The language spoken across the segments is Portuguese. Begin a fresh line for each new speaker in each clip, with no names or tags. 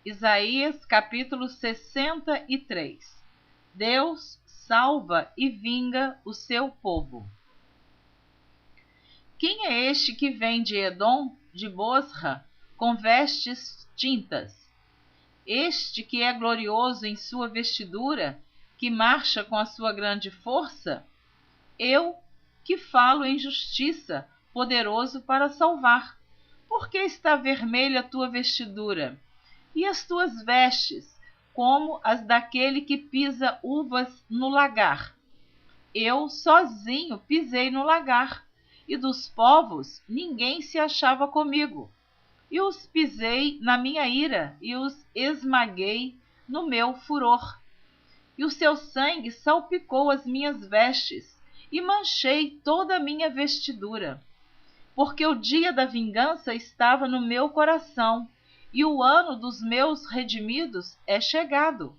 Isaías capítulo 63. Deus salva e vinga o seu povo. Quem é este que vem de Edom, de Bosra, com vestes tintas? Este que é glorioso em sua vestidura, que marcha com a sua grande força? Eu, que falo em justiça, poderoso para salvar. Por que está vermelha a tua vestidura? E as tuas vestes, como as daquele que pisa uvas no lagar? Eu sozinho pisei no lagar, e dos povos ninguém se achava comigo. E os pisei na minha ira, e os esmaguei no meu furor. E o seu sangue salpicou as minhas vestes, e manchei toda a minha vestidura. Porque o dia da vingança estava no meu coração, e o ano dos meus redimidos é chegado.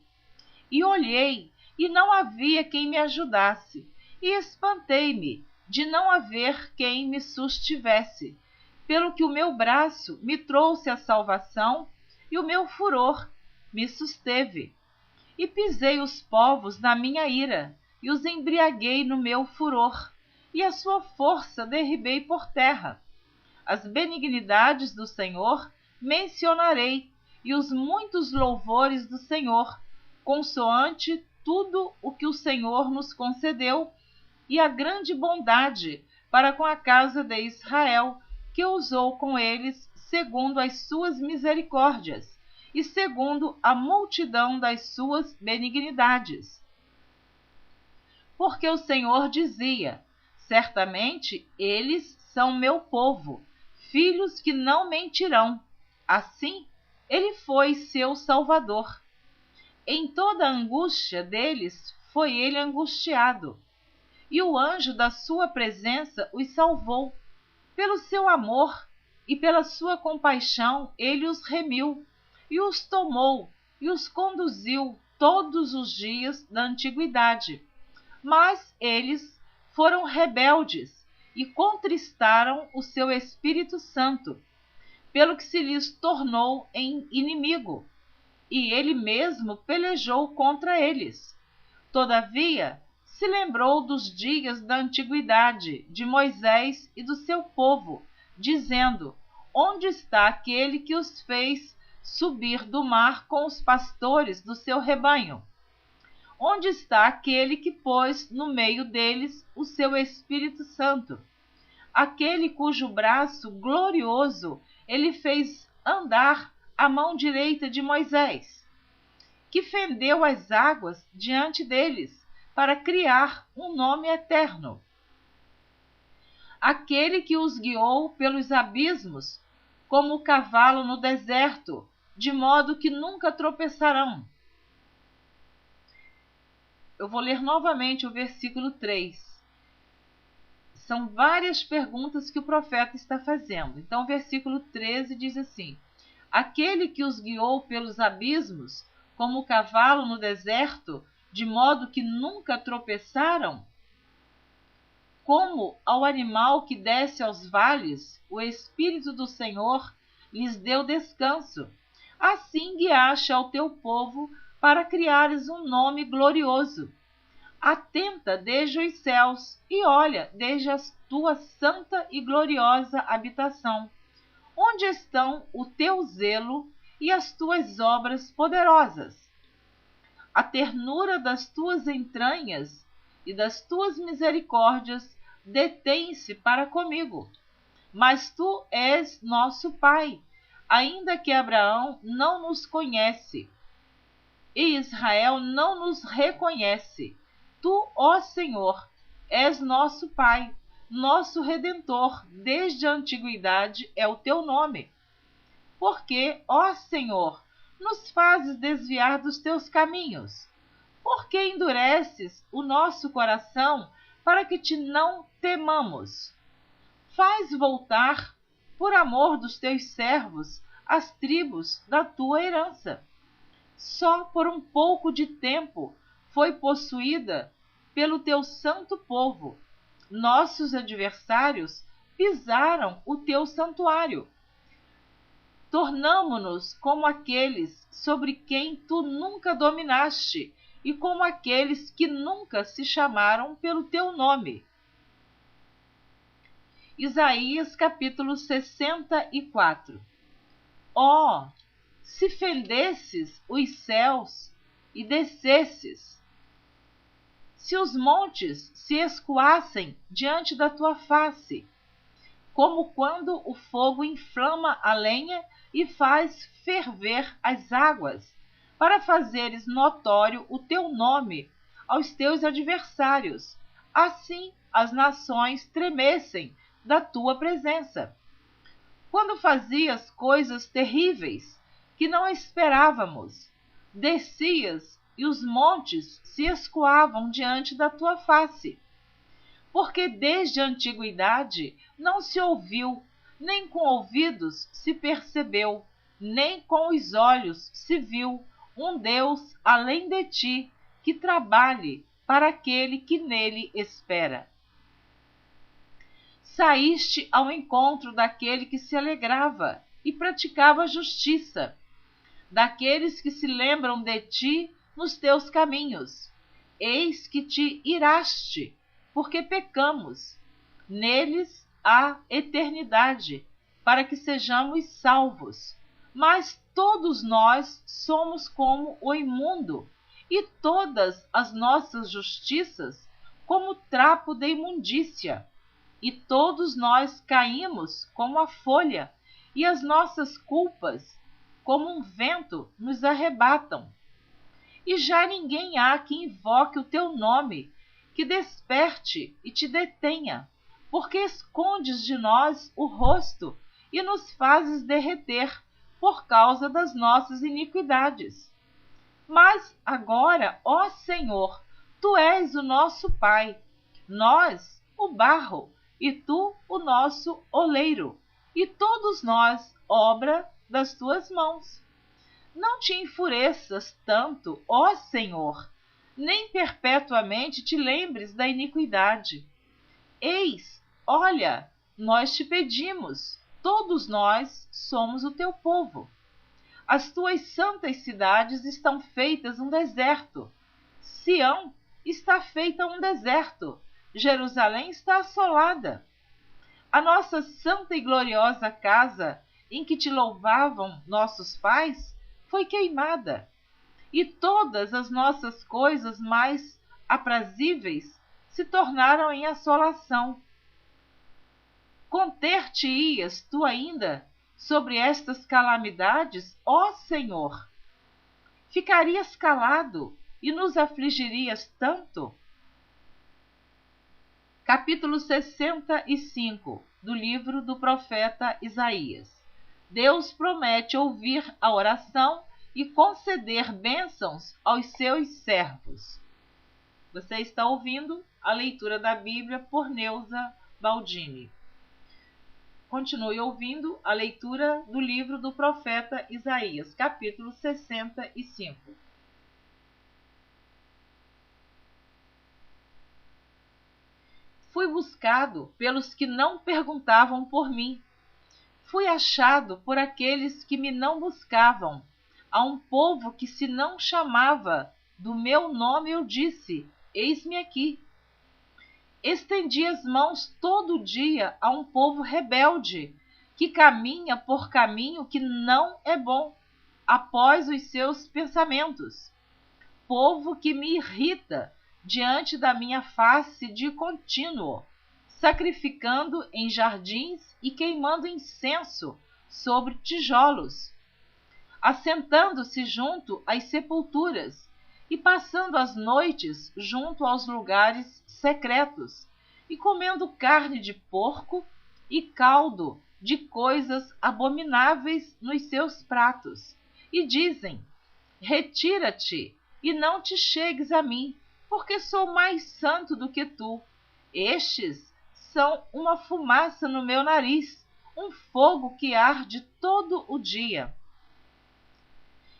E olhei, e não havia quem me ajudasse, e espantei-me de não haver quem me sustivesse, pelo que o meu braço me trouxe a salvação, e o meu furor me susteve. E pisei os povos na minha ira, e os embriaguei no meu furor, e a sua força derribei por terra. As benignidades do Senhor mencionarei, e os muitos louvores do Senhor, consoante tudo o que o Senhor nos concedeu, e a grande bondade para com a casa de Israel, que usou com eles segundo as suas misericórdias, e segundo a multidão das suas benignidades. Porque o Senhor dizia: certamente eles são meu povo, filhos que não mentirão. Assim, ele foi seu Salvador. Em toda a angústia deles foi ele angustiado, e o anjo da sua presença os salvou. Pelo seu amor e pela sua compaixão ele os remiu, e os tomou, e os conduziu todos os dias da antiguidade. Mas eles foram rebeldes e contristaram o seu Espírito Santo, pelo que se lhes tornou em inimigo, e ele mesmo pelejou contra eles. Todavia, se lembrou dos dias da antiguidade, de Moisés e do seu povo, dizendo: onde está aquele que os fez subir do mar com os pastores do seu rebanho? Onde está aquele que pôs no meio deles o seu Espírito Santo? Aquele cujo braço glorioso ele fez andar à mão direita de Moisés, que fendeu as águas diante deles, para criar um nome eterno. Aquele que os guiou pelos abismos, como o cavalo no deserto, de modo que nunca tropeçarão. Eu vou ler novamente o versículo 3. São várias perguntas que o profeta está fazendo. Então, o versículo 13 diz assim: aquele que os guiou pelos abismos, como o cavalo no deserto, de modo que nunca tropeçaram? Como ao animal que desce aos vales, o Espírito do Senhor lhes deu descanso. Assim guiaste ao teu povo para criares um nome glorioso. Atenta desde os céus e olha desde a tua santa e gloriosa habitação. Onde estão o teu zelo e as tuas obras poderosas? A ternura das tuas entranhas e das tuas misericórdias detém-se para comigo. Mas tu és nosso Pai, ainda que Abraão não nos conhece e Israel não nos reconhece. Tu, ó Senhor, és nosso Pai, nosso Redentor, desde a antiguidade é o teu nome. Porque, ó Senhor, nos fazes desviar dos teus caminhos? Por que endureces o nosso coração para que te não temamos? Faz voltar, por amor dos teus servos, as tribos da tua herança. Só por um pouco de tempo foi possuída pelo teu santo povo. Nossos adversários pisaram o teu santuário. tornamo-nos como aqueles sobre quem tu nunca dominaste e como aqueles que nunca se chamaram pelo teu nome. Isaías capítulo 64. Ó, se fendesses os céus e descesses, se os montes se escoassem diante da tua face, como quando o fogo inflama a lenha e faz ferver as águas, para fazeres notório o teu nome aos teus adversários, assim as nações tremessem da tua presença. Quando fazias coisas terríveis que não esperávamos, descias e os montes se escoavam diante da tua face. Porque desde a antiguidade não se ouviu, nem com ouvidos se percebeu, nem com os olhos se viu um Deus além de ti, que trabalhe para aquele que nele espera. Saíste ao encontro daquele que se alegrava e praticava a justiça, daqueles que se lembram de ti nos teus caminhos. Eis que te iraste, porque pecamos. Neles há eternidade, para que sejamos salvos. Mas todos nós somos como o imundo, e todas as nossas justiças como trapo de imundícia. E todos nós caímos como a folha, e as nossas culpas, como um vento, nos arrebatam. E já ninguém há que invoque o teu nome, que desperte e te detenha, porque escondes de nós o rosto e nos fazes derreter por causa das nossas iniquidades. Mas agora, ó Senhor, tu és o nosso Pai, nós o barro, e tu o nosso oleiro, e todos nós obra das tuas mãos. Não te enfureças tanto, ó Senhor, nem perpetuamente te lembres da iniquidade. Eis, olha, nós te pedimos, todos nós somos o teu povo. As tuas santas cidades estão feitas um deserto. Sião está feita um deserto. Jerusalém está assolada. A nossa santa e gloriosa casa, em que te louvavam nossos pais, foi queimada. E todas as nossas coisas mais aprazíveis se tornaram em assolação. Conter-te-ias tu ainda sobre estas calamidades, ó Senhor? Ficarias calado e nos afligirias tanto? Capítulo 65 do livro do profeta Isaías. Deus promete ouvir a oração e conceder bênçãos aos seus servos. Você está ouvindo a leitura da Bíblia por Neuza Baldini. Continue ouvindo a leitura do livro do profeta Isaías, capítulo 65. Fui buscado pelos que não perguntavam por mim. Fui achado por aqueles que me não buscavam. A um povo que se não chamava do meu nome eu disse, eis-me aqui. Estendi as mãos todo dia a um povo rebelde, que caminha por caminho que não é bom, após os seus pensamentos. Povo que me irrita diante da minha face de contínuo, sacrificando em jardins e queimando incenso sobre tijolos, assentando-se junto às sepulturas e passando as noites junto aos lugares secretos, e comendo carne de porco e caldo de coisas abomináveis nos seus pratos. E dizem, retira-te e não te chegues a mim, porque sou mais santo do que tu. Estes são uma fumaça no meu nariz, um fogo que arde todo o dia.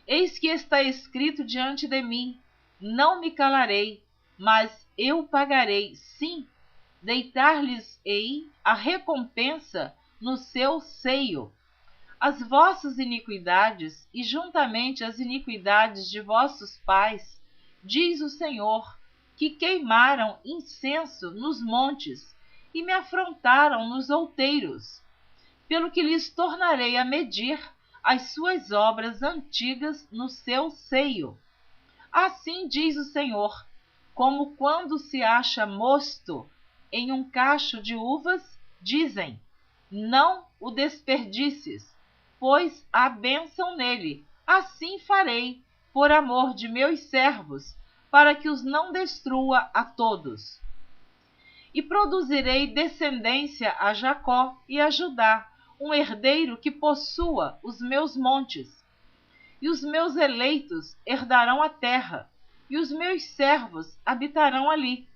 Eis que está escrito diante de mim, não me calarei, mas eu pagarei, sim, deitar-lhes-ei a recompensa no seu seio. as vossas iniquidades e juntamente as iniquidades de vossos pais, diz o Senhor, que queimaram incenso nos montes e me afrontaram nos outeiros, pelo que lhes tornarei a medir as suas obras antigas no seu seio. Assim diz o Senhor, como quando se acha mosto em um cacho de uvas, dizem, não o desperdices, pois há bênção nele. Assim farei, por amor de meus servos, para que os não destrua a todos. E produzirei descendência a Jacó e a Judá, um herdeiro que possua os meus montes. E os meus eleitos herdarão a terra, e os meus servos habitarão ali.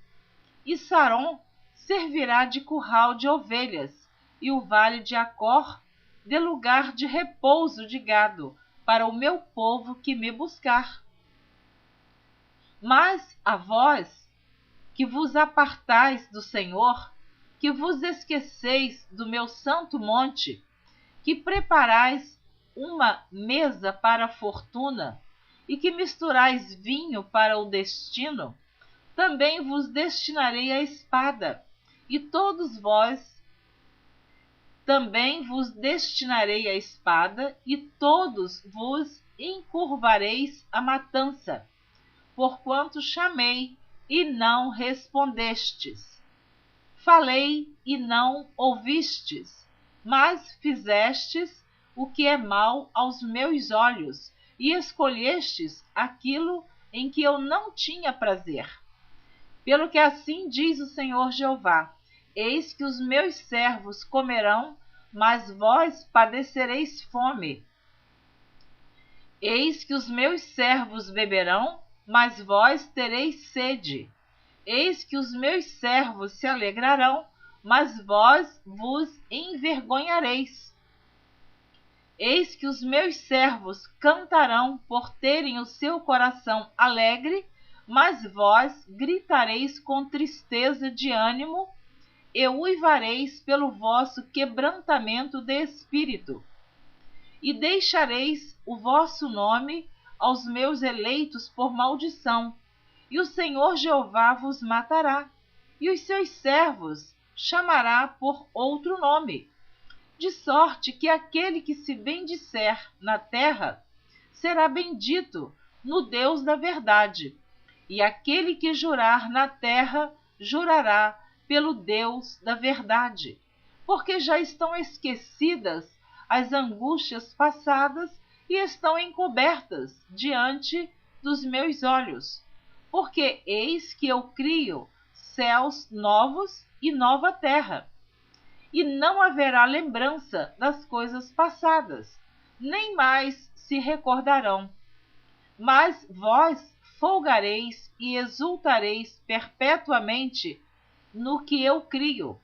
E Saron servirá de curral de ovelhas, e o vale de Acor de lugar de repouso de gado, para o meu povo que me buscar. Mas a vós, que vos apartais do Senhor, que vos esqueceis do meu santo monte, que preparais uma mesa para a fortuna, e que misturais vinho para o destino, também vos destinarei a espada, e todos vós também vos destinarei a espada, e todos vos encurvareis a matança, porquanto chamei e não respondestes. Falei e não ouvistes, mas fizestes o que é mal aos meus olhos, e escolhestes aquilo em que eu não tinha prazer. Pelo que assim diz o Senhor Jeová, eis que os meus servos comerão, mas vós padecereis fome. Eis que os meus servos beberão, mas vós tereis sede. Eis que os meus servos se alegrarão, mas vós vos envergonhareis. Eis que os meus servos cantarão por terem o seu coração alegre, mas vós gritareis com tristeza de ânimo e uivareis pelo vosso quebrantamento de espírito. E deixareis o vosso nome aos meus eleitos por maldição, e o Senhor Jeová vos matará, e os seus servos chamará por outro nome, de sorte que aquele que se bendisser na terra será bendito no Deus da verdade, e aquele que jurar na terra jurará pelo Deus da verdade, porque já estão esquecidas as angústias passadas e estão encobertas diante dos meus olhos, porque eis que eu crio céus novos e nova terra, e não haverá lembrança das coisas passadas, nem mais se recordarão. Mas vós folgareis e exultareis perpetuamente no que eu crio,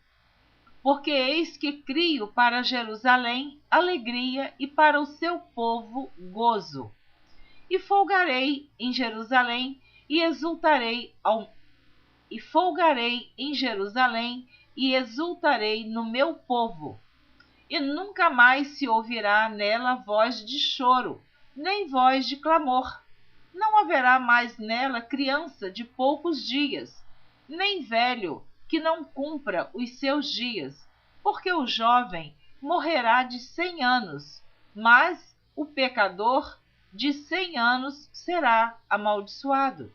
porque eis que crio para Jerusalém alegria e para o seu povo gozo. E folgarei em Jerusalém e folgarei em Jerusalém e exultarei no meu povo. E nunca mais se ouvirá nela voz de choro, nem voz de clamor. Não haverá mais nela criança de poucos dias, nem velho que não cumpra os seus dias, porque o jovem morrerá de 100 anos, mas o pecador de 100 anos será amaldiçoado.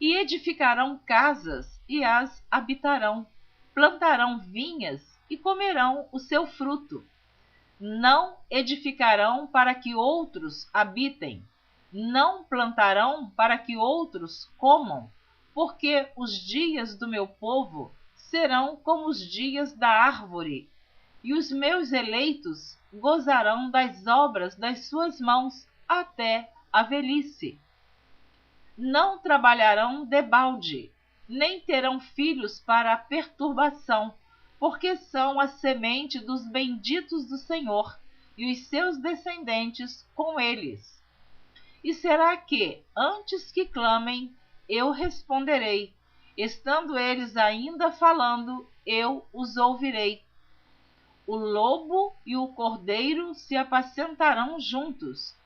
E edificarão casas e as habitarão, plantarão vinhas e comerão o seu fruto. Não edificarão para que outros habitem, não plantarão para que outros comam, porque os dias do meu povo serão como os dias da árvore, e os meus eleitos gozarão das obras das suas mãos até a velhice. Não trabalharão debalde, nem terão filhos para a perturbação, porque são a semente dos benditos do Senhor, e os seus descendentes com eles. E será que, antes que clamem, eu responderei, estando eles ainda falando, eu os ouvirei. O lobo e o cordeiro se apacentarão juntos,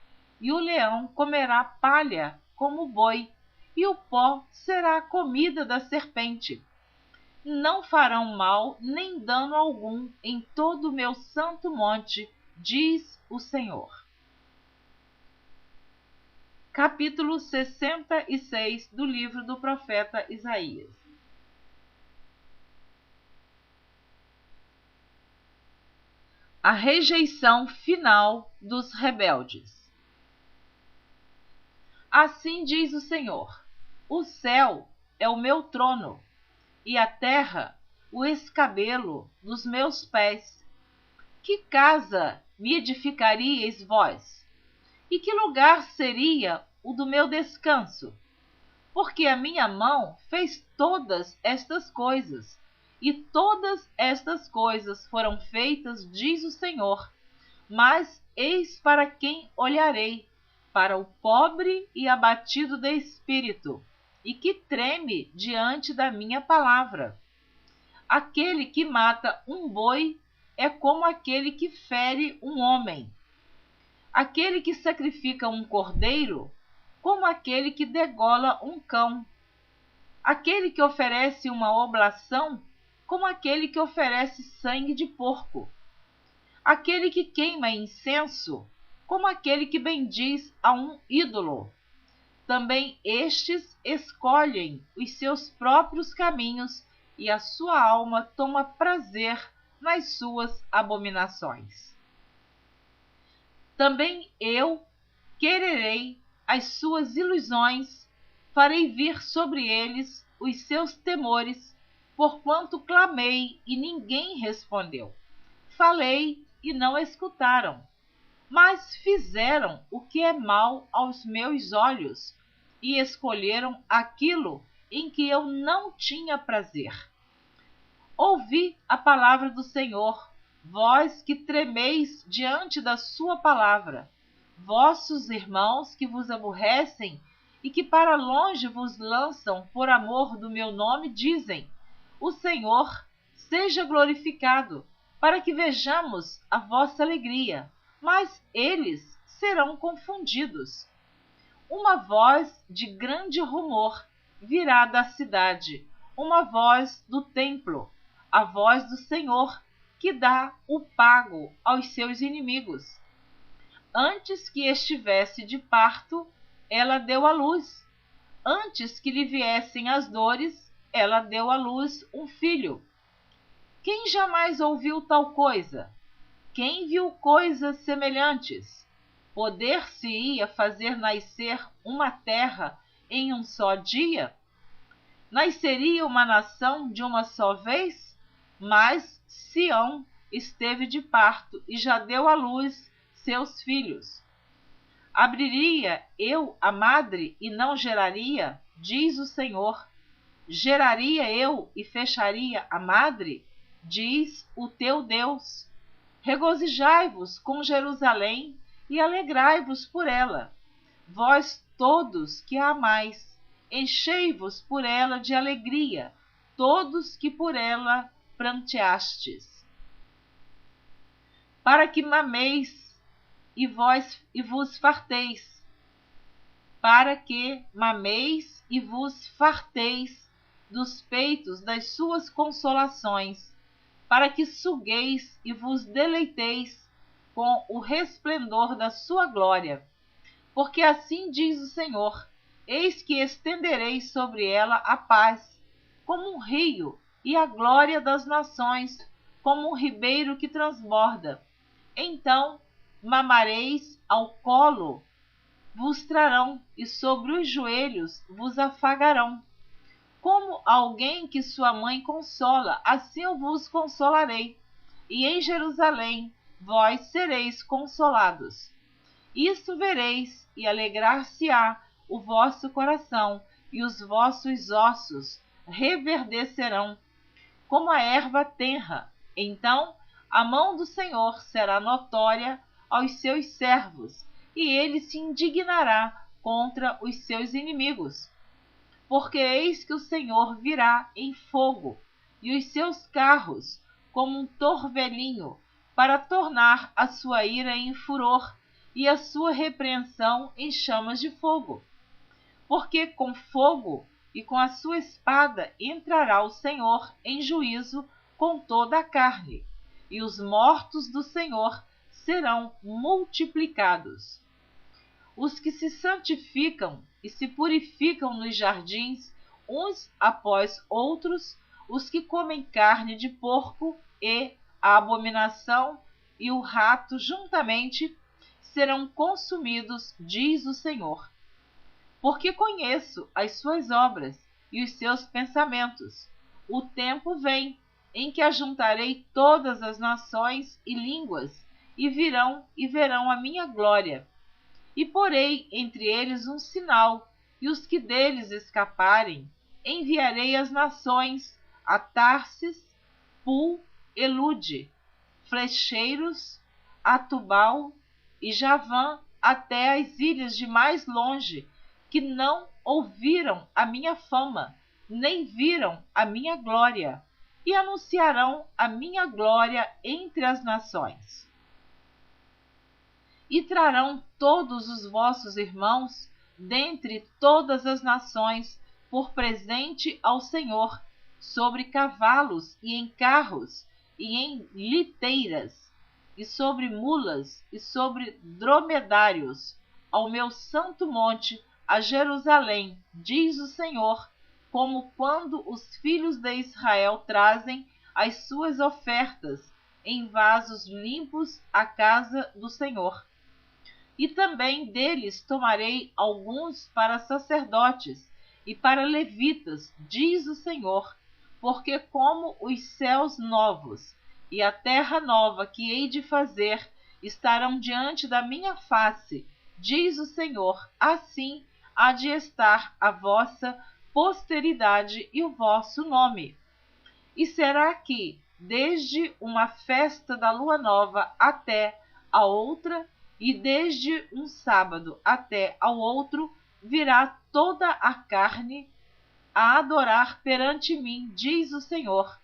e o leão comerá palha como o boi, e o pó será a comida da serpente. Não farão mal nem dano algum em todo o meu santo monte, diz o Senhor. Capítulo 66 do livro do profeta Isaías. A rejeição final dos rebeldes. Assim diz o Senhor: o céu é o meu trono, e a terra o escabelo dos meus pés. Que casa me edificaríeis vós? E que lugar seria o do meu descanso? Porque a minha mão fez todas estas coisas, e todas estas coisas foram feitas, diz o Senhor. Mas eis para quem olharei: para o pobre e abatido de espírito, e que treme diante da minha palavra. Aquele que mata um boi é como aquele que fere um homem. Aquele que sacrifica um cordeiro, como aquele que degola um cão. Aquele que oferece uma oblação, como aquele que oferece sangue de porco. Aquele que queima incenso, como aquele que bendiz a um ídolo. Também estes escolhem os seus próprios caminhos, e a sua alma toma prazer nas suas abominações. Também eu quererei as suas ilusões, farei vir sobre eles os seus temores, porquanto clamei e ninguém respondeu. Falei e não escutaram, mas fizeram o que é mal aos meus olhos e escolheram aquilo em que eu não tinha prazer. Ouvi a palavra do Senhor, vós que tremeis diante da sua palavra, vossos irmãos que vos aborrecem e que para longe vos lançam por amor do meu nome, dizem: o Senhor seja glorificado, para que vejamos a vossa alegria. Mas eles serão confundidos. Uma voz de grande rumor virá da cidade, uma voz do templo, a voz do Senhor, que dá o pago aos seus inimigos. Antes que estivesse de parto, ela deu à luz. Antes que lhe viessem as dores, ela deu à luz um filho. Quem jamais ouviu tal coisa? Quem viu coisas semelhantes? Poder-se-ia fazer nascer uma terra em um só dia? Nasceria uma nação de uma só vez? Mas Sião esteve de parto e já deu à luz seus filhos. Abriria eu a madre e não geraria? Diz o Senhor. Geraria eu e fecharia a madre? Diz o teu Deus. Regozijai-vos com Jerusalém e alegrai-vos por ela. Vós todos que a amais, enchei-vos por ela de alegria, todos que por ela pranteastes. Para que mameis e vos farteis, para que mameis e vos farteis dos peitos das suas consolações, para que sugueis e vos deleiteis com o resplendor da sua glória. Porque assim diz o Senhor: eis que estenderei sobre ela a paz, como um rio, e a glória das nações, como um ribeiro que transborda. Então mamareis ao colo, vos trarão, e sobre os joelhos vos afagarão. Como alguém que sua mãe consola, assim eu vos consolarei. E em Jerusalém vós sereis consolados. Isso vereis, e alegrar-se-á o vosso coração, e os vossos ossos reverdecerão, como a erva tenra. Então a mão do Senhor será notória aos seus servos, e ele se indignará contra os seus inimigos. Porque eis que o Senhor virá em fogo, e os seus carros como um torvelinho, para tornar a sua ira em furor e a sua repreensão em chamas de fogo. Porque com fogo e com a sua espada entrará o Senhor em juízo com toda a carne, e os mortos do Senhor serão multiplicados. Os que se santificam e se purificam nos jardins, uns após outros, os que comem carne de porco e a abominação e o rato juntamente, serão consumidos, diz o Senhor. Porque conheço as suas obras e os seus pensamentos. O tempo vem em que ajuntarei todas as nações e línguas, e virão e verão a minha glória. E porei entre eles um sinal, e os que deles escaparem, enviarei às nações, a Tarsis, Pul e Lude, flecheiros, a Tubal e Javã, até as ilhas de mais longe, que não ouviram a minha fama, nem viram a minha glória, e anunciarão a minha glória entre as nações. E trarão todos os vossos irmãos, dentre todas as nações, por presente ao Senhor, sobre cavalos e em carros, e em liteiras, e sobre mulas, e sobre dromedários, ao meu santo monte, a Jerusalém, diz o Senhor, como quando os filhos de Israel trazem as suas ofertas em vasos limpos à casa do Senhor. E também deles tomarei alguns para sacerdotes e para levitas, diz o Senhor, porque como os céus novos e a terra nova que hei de fazer estarão diante da minha face, diz o Senhor, assim há de estar a vossa posteridade e o vosso nome. E será que, desde uma festa da lua nova até a outra, e desde um sábado até ao outro, virá toda a carne a adorar perante mim, diz o Senhor.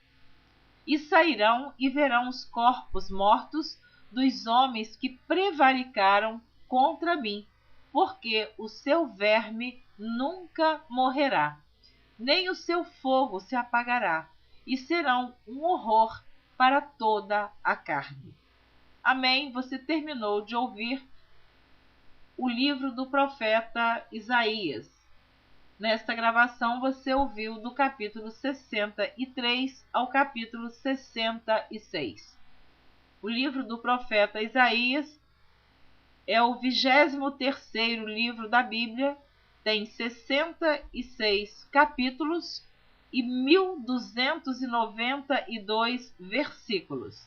E sairão e verão os corpos mortos dos homens que prevaricaram contra mim, porque o seu verme nunca morrerá, nem o seu fogo se apagará, e serão um horror para toda a carne. Amém. Você terminou de ouvir o livro do profeta Isaías. Nesta gravação você ouviu do capítulo 63 ao capítulo 66. O livro do profeta Isaías é o 23º livro da Bíblia, tem 66 capítulos e 1292 versículos.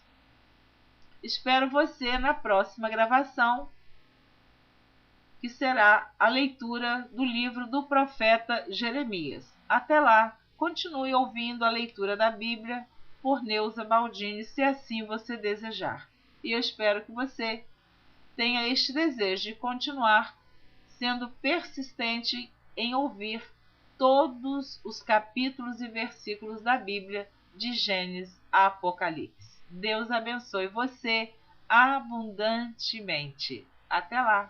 Espero você na próxima gravação, que será a leitura do livro do profeta Jeremias. Até lá, continue ouvindo a leitura da Bíblia por Neuza Baldini, se assim você desejar. E eu espero que você tenha este desejo de continuar sendo persistente em ouvir todos os capítulos e versículos da Bíblia, de Gênesis a Apocalipse. Deus abençoe você abundantemente. Até lá!